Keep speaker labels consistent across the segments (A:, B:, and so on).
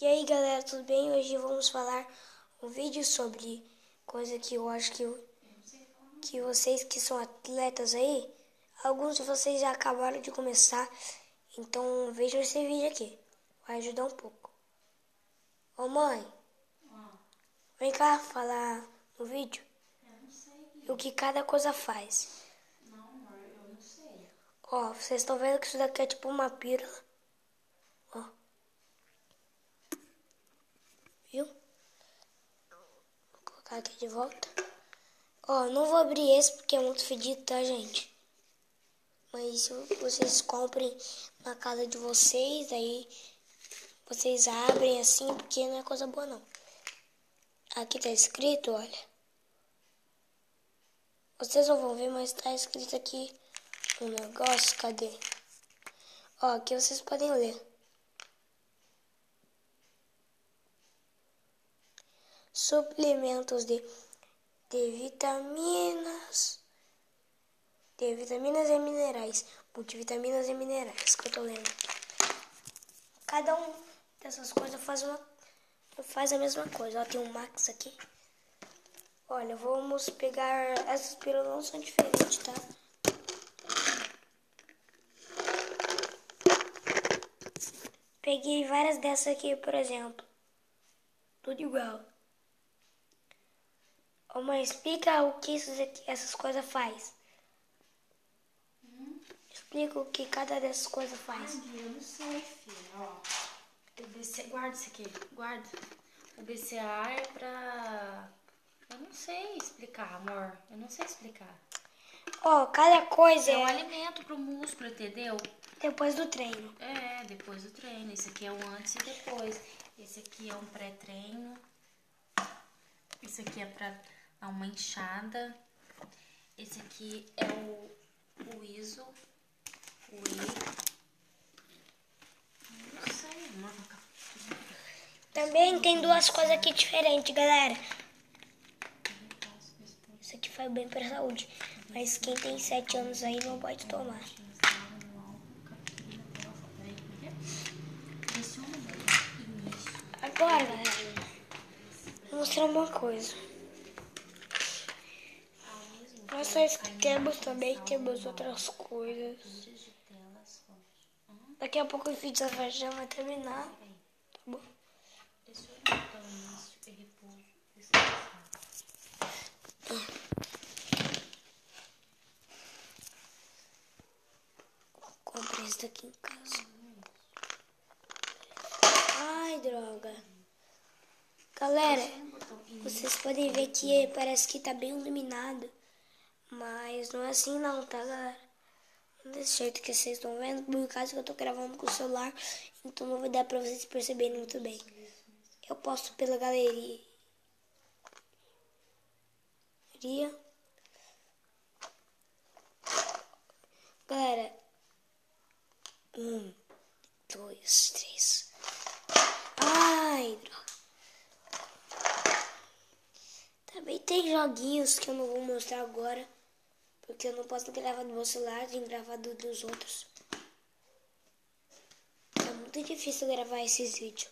A: E aí galera, tudo bem? Hoje vamos falar um vídeo sobre coisa que eu acho que vocês que são atletas aí, alguns de vocês já acabaram de começar, então vejam esse vídeo aqui, vai ajudar um pouco. Ô mãe, vem cá falar no vídeo o que cada coisa faz.
B: Não, amor, eu não sei.
A: Ó, vocês estão vendo que isso daqui é tipo uma pílula, ó. Viu? Vou colocar aqui de volta. Ó, não vou abrir esse porque é muito fedido, tá, gente? Mas se vocês comprem na casa de vocês, aí vocês abrem assim, porque não é coisa boa, não. Aqui tá escrito, olha. Vocês não vão ver, mas tá escrito aqui um negócio, cadê? Ó, aqui vocês podem ler. Suplementos de vitaminas. De vitaminas e minerais. Multivitaminas e minerais, que eu tô lendo. Cada um dessas coisas faz a mesma coisa. Ó, tem um Max aqui. Olha, vamos pegar... Essas pílulas não são diferentes, tá? Peguei várias dessas aqui, por exemplo. Tudo igual. Ô mãe, explica o que essas coisas faz. Explica o que cada dessas coisas faz.
B: Ai, eu não sei, filha. Ó, guarda isso aqui, guarda. O BCA é pra... Eu não sei explicar, amor. Eu não sei explicar.
A: Ó, cada coisa
B: É um alimento pro músculo, entendeu?
A: depois do treino.
B: É, depois do treino. Esse aqui é o antes e depois. Esse aqui é um pré-treino. Esse aqui é pra dar uma inchada. Esse aqui é o ISO. O whey. Não sei, amor.
A: Também tem duas coisas aqui diferentes, galera. Isso aqui faz bem pra saúde. Mas quem tem 7 anos aí não pode tomar. Agora, galera, vou mostrar uma coisa. Nós só temos também, temos outras coisas. Daqui a pouco o vídeo já vai terminar. Tá bom? Comprei isso daqui em casa. Ai, droga. Galera, vocês podem ver que parece que tá bem iluminado. Mas não é assim não, tá, galera? Desse jeito que vocês estão vendo, por causa que eu tô gravando com o celular, então não vai dar pra vocês perceberem muito bem. Eu posto pela galeria. Galera, 1, 2, 3. Ai, droga. Também tem joguinhos que eu não vou mostrar agora, porque eu não posso gravar do meu celular, nem gravar dos outros. É muito difícil gravar esses vídeos.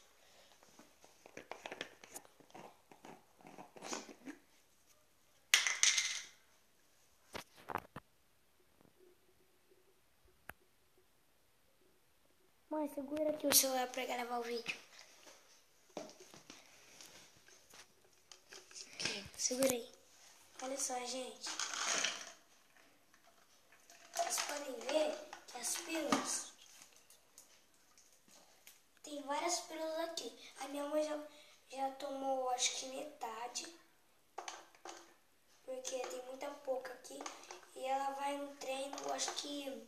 A: Mãe, segura aqui o celular pra gravar o vídeo. Segura aí. Olha só, gente. Vocês podem ver que as pílulas... Tem várias pílulas aqui. A minha mãe já tomou, acho que metade. Porque tem muita pouca aqui. E ela vai no treino, acho que...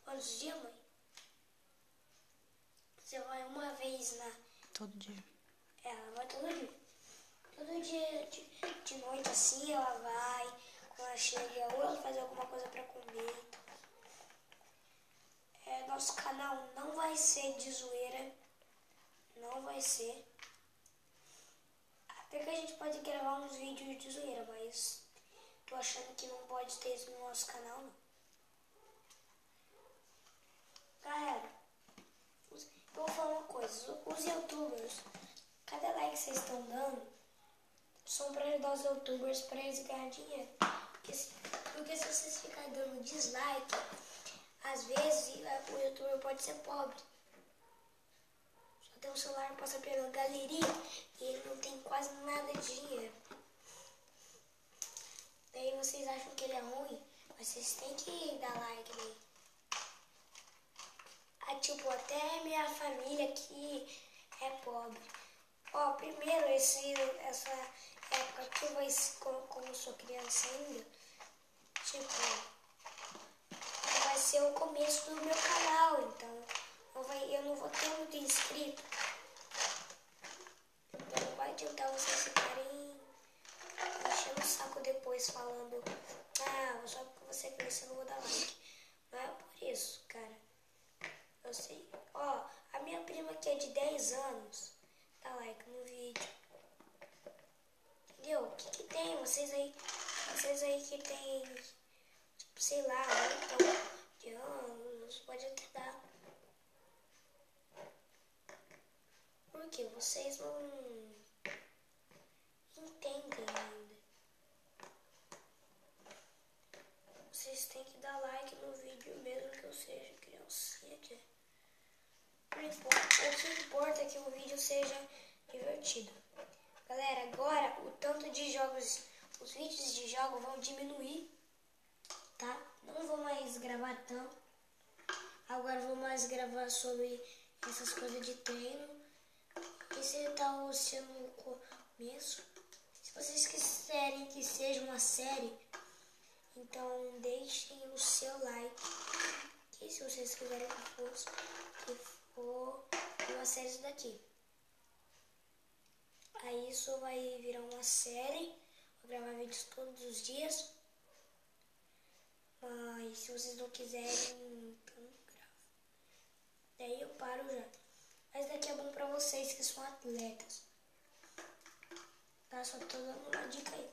A: Quantos dias, mãe? Você vai uma vez
B: Todo dia.
A: Ela vai todo dia. Todo dia de noite assim ela vai. Quando ela chega, ou ela faz alguma coisa pra comer. Nosso canal não vai ser de zoeira. Não vai ser. Até que a gente pode gravar uns vídeos de zoeira, mas tô achando que não pode ter isso no nosso canal, não. Galera, eu vou falar uma coisa. Os youtubers vocês estão dando são para ajudar os youtubers para eles ganhar dinheiro. Porque se vocês ficarem dando dislike, às vezes o youtuber pode ser pobre. Só tem um celular, passa pela galeria e ele não tem quase nada de dinheiro. Daí vocês acham que ele é ruim, mas vocês têm que dar like nele. Tipo, até minha família aqui é pobre. Ó, primeiro essa época que como eu sou criança ainda, tipo, vai ser o começo do meu canal, então eu não vou ter muito inscrito. Então não vai adiantar vocês ficarem enchendo o saco depois falando, só porque você é criança eu não vou dar like. Não é por isso, cara. Eu sei. Ó, a minha prima que é de 10 anos, dá like no vídeo. Entendeu? O que tem? Vocês aí que tem, tipo, sei lá, 8 de anos, pode até dar. Porque vocês não entendem ainda. Vocês têm que dar like no vídeo mesmo que eu seja criancinha. O que importa é que o vídeo seja divertido. Galera, agora o tanto de jogos, os vídeos de jogo vão diminuir, tá? Não vou mais gravar tanto. Agora vou mais gravar sobre essas coisas de treino. Esse tá sendo o começo. Se vocês quiserem que seja uma série, então deixem o seu like. E se vocês quiserem que for uma série isso daqui. Aí isso vai virar uma série. Vou gravar vídeos todos os dias. Mas se vocês não quiserem, então não gravo. Daí eu paro já. Mas daqui é bom pra vocês que são atletas. Tá? Só tô dando uma dica aí.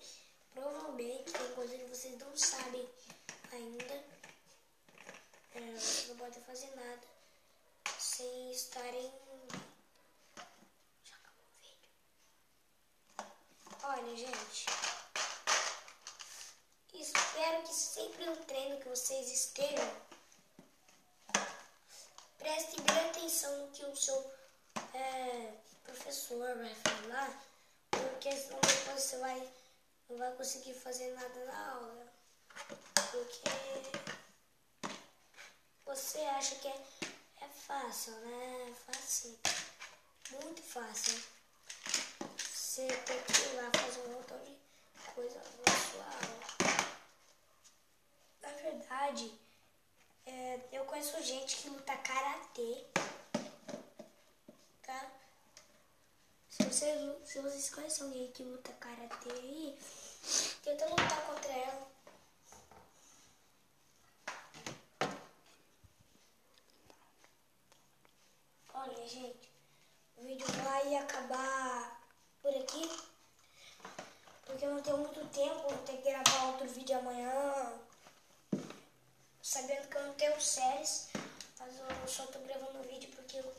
A: Provavelmente tem coisa que vocês não sabem ainda. Vocês não podem fazer nada sem estarem... Já acabou o vídeo. Olha, gente. Espero que sempre no treino que vocês estejam, prestem bem atenção no que o seu professor vai falar, porque senão depois você não vai conseguir fazer nada na aula. Porque você acha que é fácil, né? É fácil. Muito fácil. Você tem que ir lá fazer um montão de coisa na sua aula. Na verdade, eu conheço gente que luta karatê, tá? Se vocês conhecem alguém que luta karatê aí, tenta lutar contra ela. Olha, gente, o vídeo vai acabar por aqui, porque eu não tenho muito tempo, vou ter que gravar outro vídeo amanhã, sabendo que eu não tenho séries, mas eu só tô gravando o vídeo porque eu